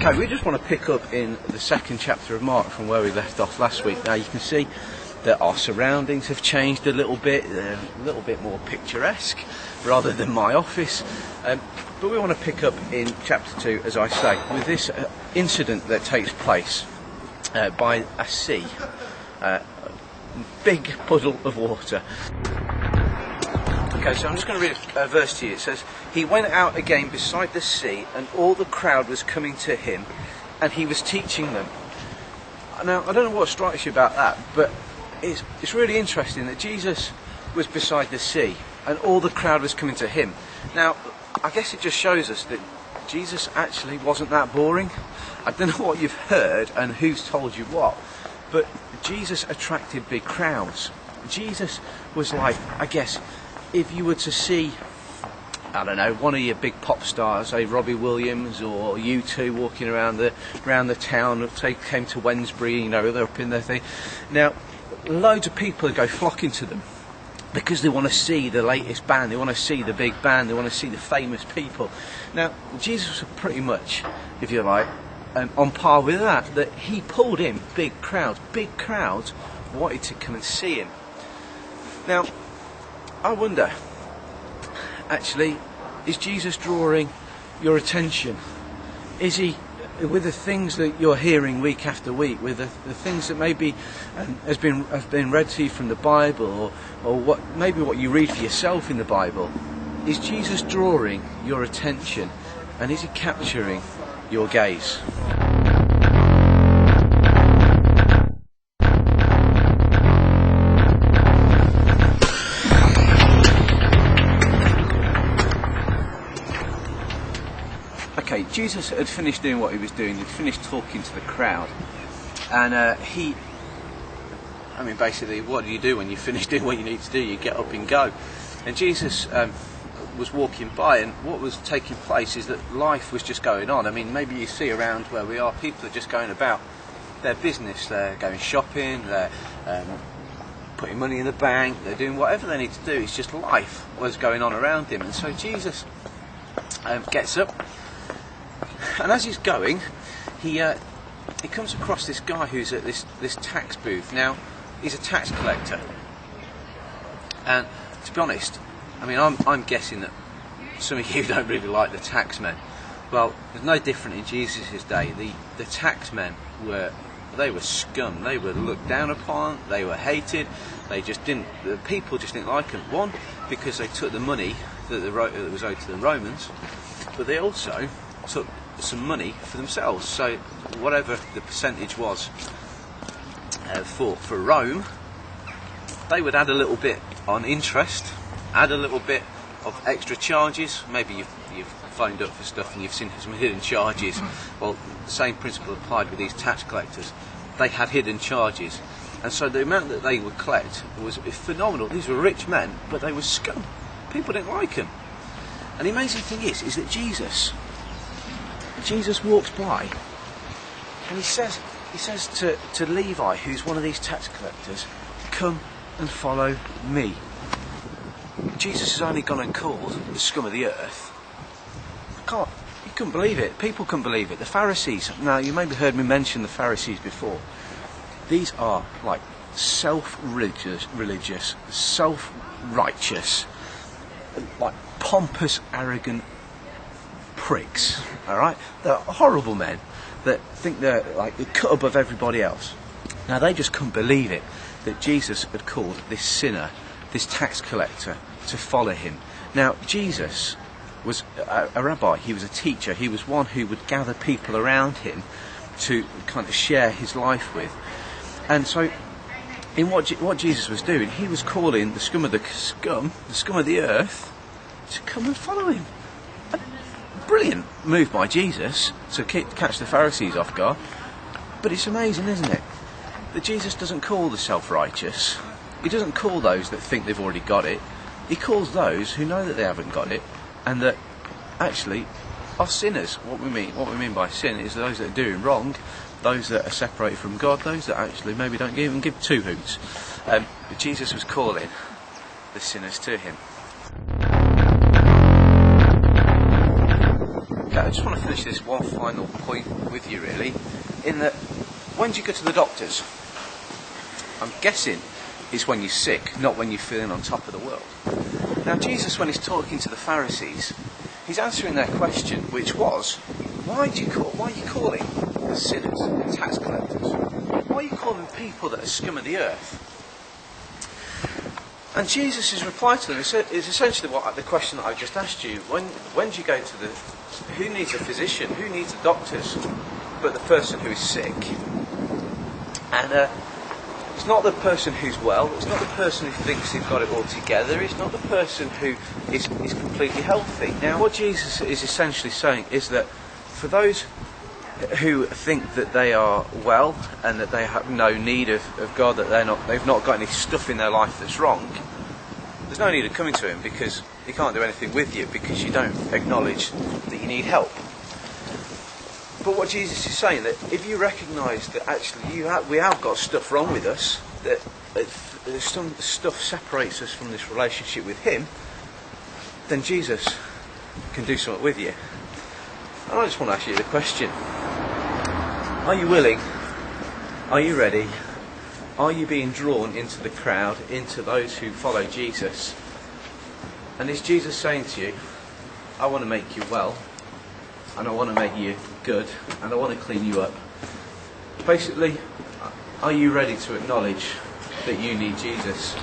Okay, we just want to pick up in the second chapter of Mark from where we left off last week. Now you can see that our surroundings have changed a little bit, a little bit more picturesque rather than my office. But we want to pick up in chapter 2, as I say, with this incident that takes place by a sea, big puddle of water. Okay, so I'm just going to read a verse to you. It says, "He went out again beside the sea, and all the crowd was coming to him, and he was teaching them." Now, I don't know what strikes you about that, but it's really interesting that Jesus was beside the sea, and all the crowd was coming to him. Now, I guess it just shows us that Jesus actually wasn't that boring. I don't know what you've heard and who's told you what, but Jesus attracted big crowds. Jesus was like, I guess, if you were to see, I don't know, one of your big pop stars, say Robbie Williams or U2 walking around the town, say came to Wednesbury, you know, they're up in their thing. Now, loads of people go flocking to them because they want to see the latest band, they want to see the big band, they want to see the famous people. Now, Jesus was pretty much, if you like, on par with that he pulled in big crowds. Big crowds wanted to come and see him. Now, I wonder, actually, is Jesus drawing your attention? Is he, with the things that you're hearing week after week, with the things that maybe has been read to you from the Bible, or what you read for yourself in the Bible, is Jesus drawing your attention, and is he capturing your gaze? Okay, Jesus had finished doing what he was doing. He'd finished talking to the crowd, and basically, what do you do when you finish doing what you need to do? You get up and go. And Jesus was walking by, and what was taking place is that life was just going on. I mean, maybe you see around where we are, people are just going about their business. They're going shopping, they're putting money in the bank, they're doing whatever they need to do. It's just life was going on around him. And so Jesus gets up, and as he's going, he comes across this guy who's at this tax booth. Now, he's a tax collector, and to be honest, I mean, I'm guessing that some of you don't really like the taxmen. Well, there's no different in Jesus' day. The taxmen were scum. They were looked down upon. They were hated. The people just didn't like them. One, because they took the money that was owed to the Romans, but they also took some money for themselves. So whatever the percentage was for Rome, they would add a little bit on interest, add a little bit of extra charges. Maybe you've phoned up for stuff and you've seen some hidden charges. Well, the same principle applied with these tax collectors. They had hidden charges, and so the amount that they would collect was phenomenal. These were rich men, but they were scum. People didn't like them. And the amazing thing is that Jesus walks by, and he says to Levi, who's one of these tax collectors, "Come and follow me." Jesus has only gone and called the scum of the earth. You couldn't believe it. People couldn't believe it. The Pharisees. Now, you maybe heard me mention the Pharisees before. These are like self-religious, self-righteous, like pompous, arrogant pricks. All right, they're horrible men that think they're cut above everybody else. Now, they just couldn't believe it that Jesus had called this sinner, this tax collector, to follow him. Now, Jesus was a rabbi. He was a teacher. He was one who would gather people around him to kind of share his life with. And so, in what Jesus was doing, he was calling the scum of the earth, to come and follow him. Brilliant move by Jesus to catch the Pharisees off guard. But it's amazing, isn't it, that Jesus doesn't call the self-righteous. He doesn't call those that think they've already got it. He calls those who know that they haven't got it, and that actually are sinners. What we mean by sin is those that are doing wrong, those that are separated from God, those that actually maybe don't even give two hoots. But Jesus was calling the sinners to him. Okay, I just want to finish this one final point with you, really, in that when do you go to the doctors? I'm guessing it's when you're sick, not when you're feeling on top of the world. Now, Jesus, when he's talking to the Pharisees, he's answering their question, which was, why are you calling the sinners and tax collectors? Why are you calling people that are scum of the earth? And Jesus' reply to them is essentially the question that I just asked you. When do you go to who needs a physician? Who needs a doctors? But the person who is sick. And it's not the person who's well. It's not the person who thinks they've got it all together. It's not the person who is completely healthy. Now, what Jesus is essentially saying is that for those who think that they are well and that they have no need of God, that they've not got any stuff in their life that's wrong, there's no need of coming to him, because he can't do anything with you because you don't acknowledge that you need help. But what Jesus is saying, that if you recognise that actually we have got stuff wrong with us, that some stuff separates us from this relationship with him, then Jesus can do something with you. And I just want to ask you the question: are you willing? Are you ready? Are you being drawn into the crowd, into those who follow Jesus? And is Jesus saying to you, I want to make you well, and I want to make you good, and I want to clean you up? Basically, are you ready to acknowledge that you need Jesus?